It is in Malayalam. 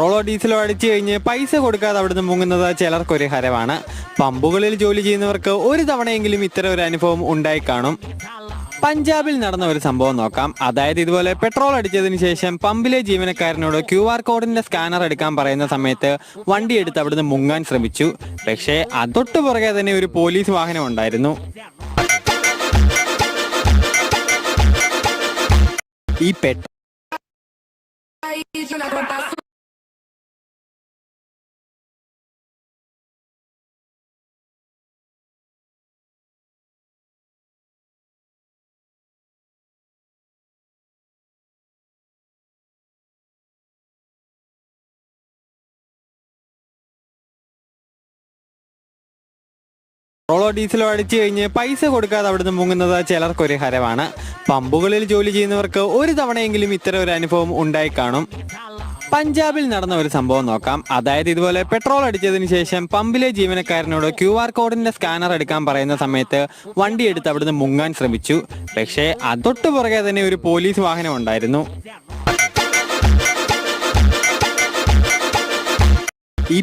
പെട്രോളോ ഡീസലോ അടിച്ചു കഴിഞ്ഞ് പൈസ കൊടുക്കാതെ അവിടുന്ന് മുങ്ങുന്നത് ചിലർക്കൊരു ഹരമാണ്. പമ്പുകളിൽ ജോലി ചെയ്യുന്നവർക്ക് ഒരു തവണയെങ്കിലും ഇത്തരം ഒരു അനുഭവം ഉണ്ടായി കാണും. പഞ്ചാബിൽ നടന്ന ഒരു സംഭവം നോക്കാം. അതായത് ഇതുപോലെ പെട്രോൾ അടിച്ചതിന് ശേഷം പമ്പിലെ ജീവനക്കാരനോട് QR കോഡിന്റെ സ്കാനർ എടുക്കാൻ പറയുന്ന സമയത്ത് വണ്ടി എടുത്ത് അവിടുന്ന് മുങ്ങാൻ ശ്രമിച്ചു. പക്ഷേ തൊട്ടു പുറകെ തന്നെ ഒരു പോലീസ് വാഹനം ഉണ്ടായിരുന്നു. ഈ പെട്രോൾ പെട്രോളോ ഡീസലോ അടിച്ചു കഴിഞ്ഞ് പൈസ കൊടുക്കാതെ അവിടുന്ന് മുങ്ങുന്നത് ചിലർക്കൊരു ഹരമാണ്. പമ്പുകളിൽ ജോലി ചെയ്യുന്നവർക്ക് ഒരു തവണയെങ്കിലും ഇത്തരം ഒരു അനുഭവം ഉണ്ടായി കാണും. പഞ്ചാബിൽ നടന്ന ഒരു സംഭവം നോക്കാം. അതായത് ഇതുപോലെ പെട്രോൾ അടിച്ചതിന് ശേഷം പമ്പിലെ ജീവനക്കാരനോട് QR കോഡിന്റെ സ്കാനർ എടുക്കാൻ പറയുന്ന സമയത്ത് വണ്ടി എടുത്ത് അവിടുന്ന് മുങ്ങാൻ ശ്രമിച്ചു. പക്ഷേ തൊട്ടു പുറകെ തന്നെ ഒരു പോലീസ് വാഹനം ഉണ്ടായിരുന്നു. ഈ